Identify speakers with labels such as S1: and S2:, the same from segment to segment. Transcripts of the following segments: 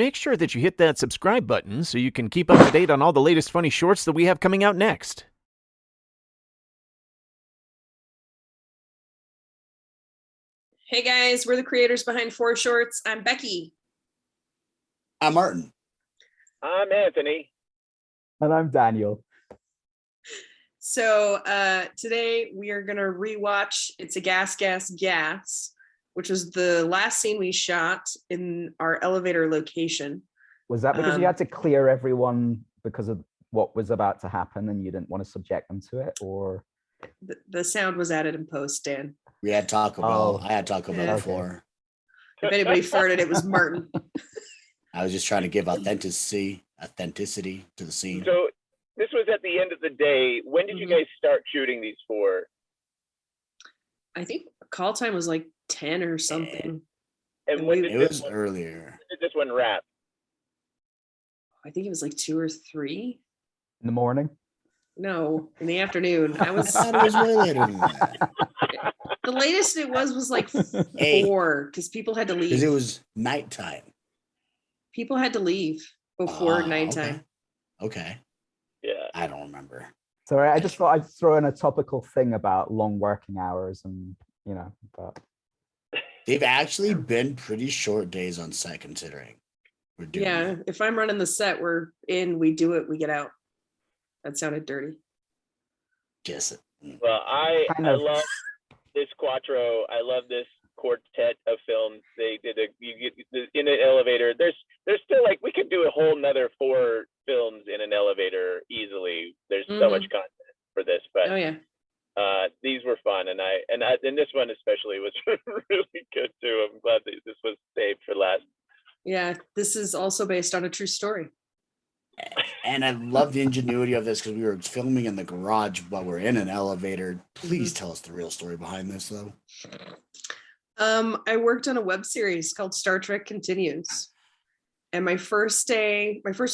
S1: make sure that you hit that subscribe button so you can keep up to date on all the latest funny shorts that we have coming out next.
S2: Hey guys, we're the creators behind 4 Shorts. I'm Becky.
S3: I'm Martin.
S4: I'm Anthony.
S5: And I'm Daniel.
S2: So today we are going to rewatch It's a Gas, Gas, Gas, which was the last scene we shot in our elevator location.
S5: Was that because you had to clear everyone because of what was about to happen and you didn't want to subject them to it, or?
S2: The sound was added in post, Dan.
S3: We had Taco Bell. I had Taco Bell before.
S2: If anybody farted, it was Martin.
S3: I was just trying to give authenticity to the scene.
S4: So this was at the end of the day. When did you guys start shooting these for?
S2: I think call time was like 10 or something.
S4: And when did
S3: it was earlier.
S4: When did this one wrap?
S2: I think it was like 2 or 3
S5: in the morning.
S2: No, in the afternoon.
S3: I thought it was way later than that.
S2: The latest it was like 4 because people had to leave.
S3: Because it was nighttime.
S2: People had to leave before nighttime.
S3: Okay.
S4: Yeah.
S3: I don't remember.
S5: Sorry, I just thought I'd throw in a topical thing about long working hours and, but
S3: they've actually been pretty short days on set considering we're doing it.
S2: If I'm running the set, we're in, we do it, we get out. That sounded dirty.
S3: Guess it.
S4: Well, I love this quattro. I love this quartet of films. They did in an elevator. There's still like we could do a whole nother 4 films in an elevator easily. There's so much content for this, but these were fun, and this one especially was really good too. I'm glad that this was saved for last.
S2: Yeah, this is also based on a true story.
S3: And I love the ingenuity of this because we were filming in the garage, but we're in an elevator. Please tell us the real story behind this, though.
S2: I worked on a web series called Star Trek Continues. And my first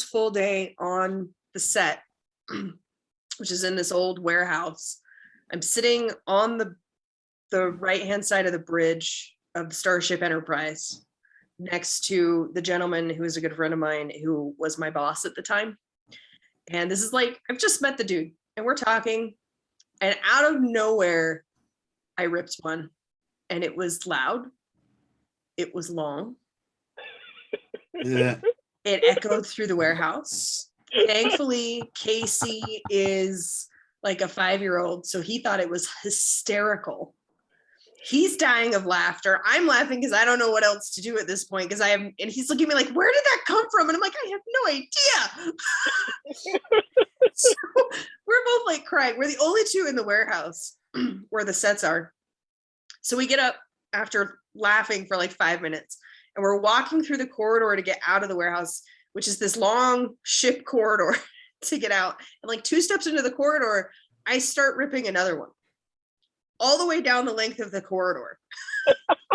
S2: full day on the set, which is in this old warehouse, I'm sitting on the right-hand side of the bridge of the Starship Enterprise next to the gentleman who is a good friend of mine who was my boss at the time. And this is like, I've just met the dude and we're talking, and out of nowhere, I ripped one, and it was loud. It was long.
S3: Yeah.
S2: It echoed through the warehouse. Thankfully, Casey is like a 5-year-old, so he thought it was hysterical. He's dying of laughter. I'm laughing because I don't know what else to do at this point and he's looking at me like, where did that come from? And I'm like, I have no idea. So we're both like crying. We're the only 2 in the warehouse where the sets are. So we get up after laughing for like 5 minutes, and we're walking through the corridor to get out of the warehouse, which is this long ship corridor to get out. And like 2 steps into the corridor, I start ripping another one all the way down the length of the corridor.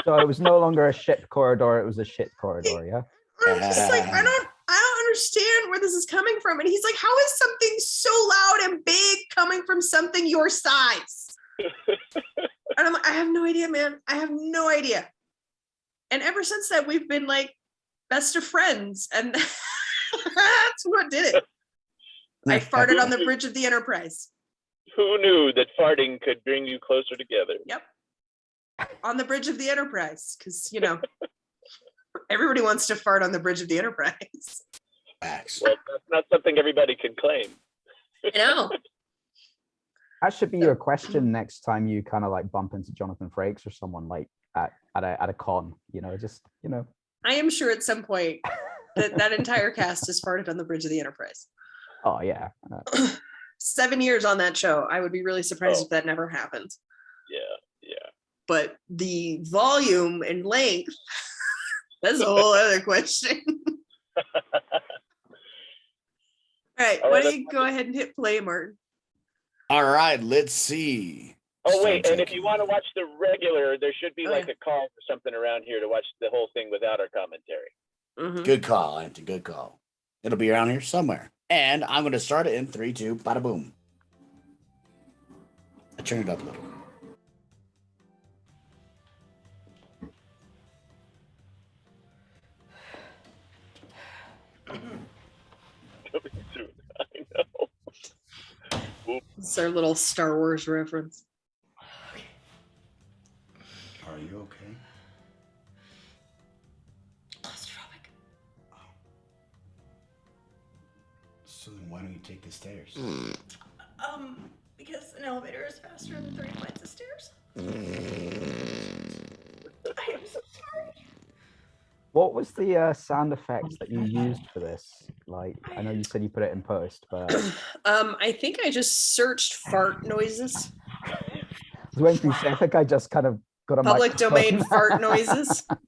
S5: So it was no longer a shit corridor, it was a shit corridor, yeah?
S2: I'm just like, I don't understand where this is coming from. And he's like, how is something so loud and big coming from something your size? And I'm like, I have no idea, man. I have no idea. And ever since that, we've been like best of friends. And that's what did it. I farted on the bridge of the Enterprise.
S4: Who knew that farting could bring you closer together?
S2: Yep. On the bridge of the Enterprise. Because, everybody wants to fart on the bridge of the Enterprise.
S3: Well,
S4: that's not something everybody can claim.
S2: I know.
S5: That should be your question next time you kind of like bump into Jonathan Frakes or someone like at a con,
S2: I am sure at some point that entire cast has farted on the bridge of the Enterprise.
S5: Oh, yeah.
S2: 7 years on that show. I would be really surprised if that never happened.
S4: Yeah.
S2: But the volume and length, that's a whole other question. All right, why don't you go ahead and hit play, Martin?
S3: All right, let's see.
S4: Oh, wait, and if you want to watch the regular, there should be like a call or something around here to watch the whole thing without our commentary.
S3: Good call, Auntie, good call. It'll be around here somewhere. And I'm going to start it in 3, 2, bada boom. I turned it up a little.
S4: Coming soon. I know.
S2: It's our little Star Wars reference.
S3: Are you okay?
S6: Claustrophobic.
S3: So then why don't you take the stairs?
S6: Because an elevator is faster than 3 flights of stairs. I am so sorry.
S5: What was the sound effects that you used for this? Like, I know you said you put it in post, but
S2: I think I just searched fart noises.
S5: I was waiting for you to say, I think I just kind of got a
S2: Public domain
S5: microphone.
S2: fart noises.
S4: How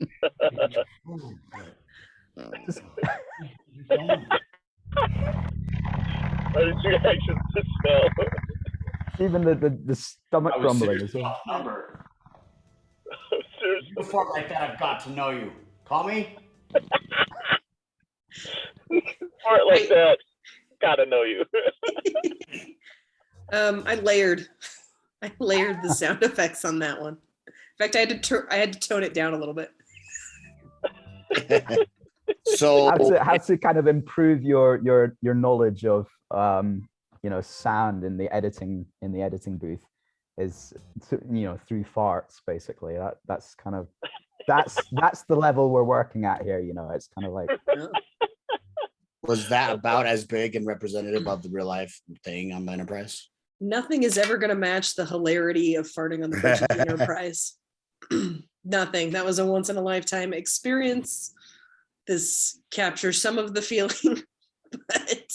S4: did you actually smell?
S5: Even the stomach rumbling as well.
S3: Number.
S4: Seriously.
S3: Before like that, I've got to know you. Call me.
S4: Fart like that. Gotta know you.
S2: I layered the sound effects on that one. In fact, I had to tone it down a little bit.
S3: So
S5: How to kind of improve your knowledge of sound in the editing booth is through farts basically. That's kind of that's the level we're working at here. It's kind of like
S3: was that about as big and representative of the real life thing on the Enterprise?
S2: Nothing is ever going to match the hilarity of farting on the bridge of the Enterprise. Nothing. That was a once in a lifetime experience. This captures some of the feeling, but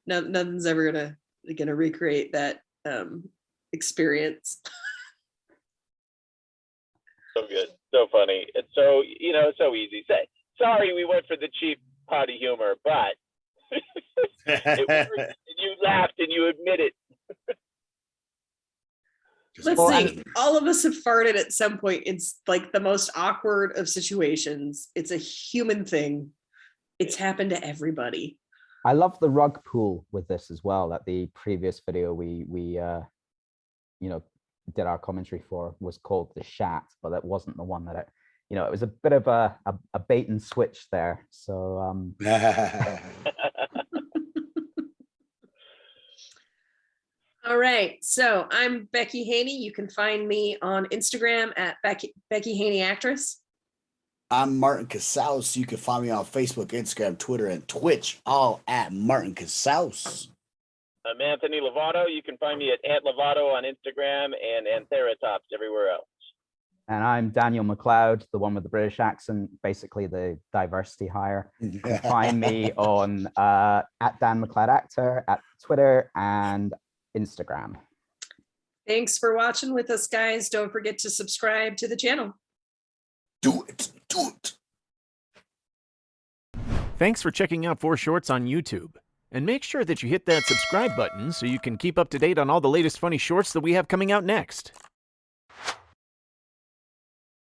S2: nothing's ever gonna recreate that experience.
S4: So good. So funny. It's so, so easy. Say, sorry we went for the cheap potty humor, but it worked, and you laughed and you admit it.
S2: Let's see. All of us have farted at some point. It's like the most awkward of situations. It's a human thing. It's happened to everybody.
S5: I love the rug pull with this as well. That the previous video we did our commentary for was called the Shat, but that wasn't the one that it was a bit of a bait and switch there. So
S2: All right. So I'm Becky Haynie. You can find me on Instagram at Becky Haynie Actress.
S3: I'm Martin Casaus. You can find me on Facebook, Instagram, Twitter, and Twitch, all at Martin Casaus.
S4: I'm Anthony Lovato. You can find me at Lovato on Instagram and Antheratops everywhere else.
S5: and I'm Daniel McLeod, the one with the British accent, basically the diversity hire. You can find me on at Dan McLeod Actor at Twitter and Instagram.
S2: Thanks for watching with us, guys. Don't forget to subscribe to the channel.
S3: Do it. Do it.
S1: Thanks for checking out 4 Shorts on YouTube. And make sure that you hit that subscribe button so you can keep up to date on all the latest funny shorts that we have coming out next.